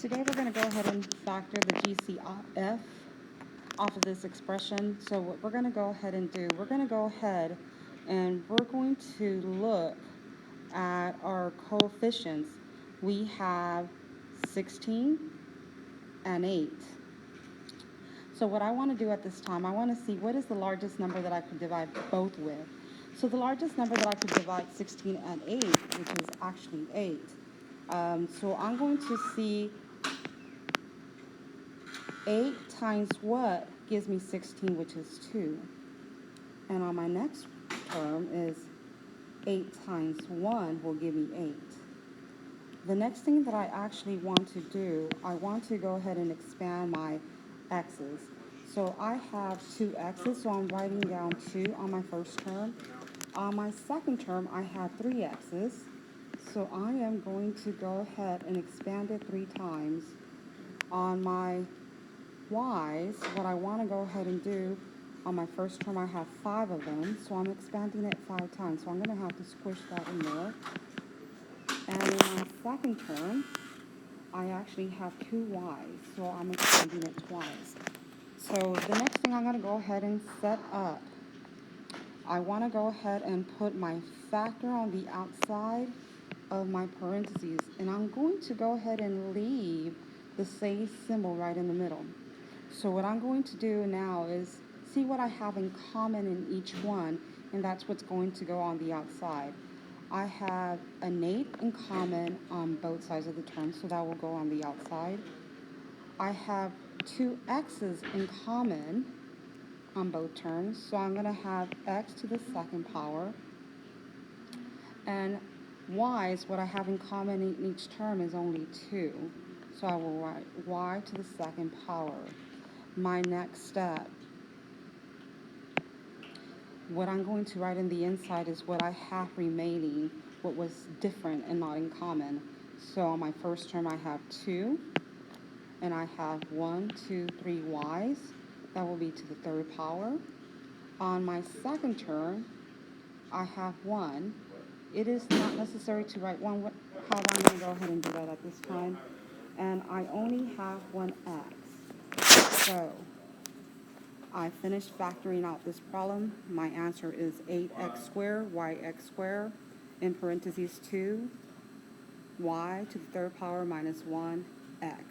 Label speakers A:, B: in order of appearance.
A: Today we're going to go ahead and factor the GCF off of this expression. So what we're going to go ahead and do, we're going to go ahead and we're going to look at our coefficients. We have 16 and 8. So what I want to do at this time, I want to see what is the largest number that I could divide both with. So the largest number that I could divide 16 and 8, which is actually 8. So I'm going to see 8 times what gives me 16, which is 2. And on my next term is 8 times 1 will give me 8. The next thing that I actually want to do, I want to go ahead and expand my x's. So I have 2 x's, so I'm writing down 2 on my first term. On my second term, I have 3 x's. So I am going to go ahead and expand it 3 times. On my y's, what I want to go ahead and do, on my first term I have 5 of them, so I'm expanding it 5 times. So I'm going to have to squish that in there. And in my second term, I actually have 2 y's, so I'm expanding it twice. So the next thing I'm going to go ahead and set up, I want to go ahead and put my factor on the outside of my parentheses, and I'm going to go ahead and leave the same symbol right in the middle. So what I'm going to do now is see what I have in common in each one, and that's what's going to go on the outside. I have an 8 in common on both sides of the term, so that will go on the outside. I have 2 x's in common on both terms, so I'm going to have x to the second power. And y's, what I have in common in each term is only 2, so I will write y to the second power. My next step, what I'm going to write in the inside is what I have remaining, what was different and not in common. So on my first term I have 2, and I have 1, 2, 3 y's. That will be to the third power. On my second term, I have 1. It is not necessary to write 1, however I'm going to go ahead and do that at this time. And I only have 1 x. So I finished factoring out this problem. My answer is 8x squared, yx squared, in parentheses 2, y to the third power minus 1, x.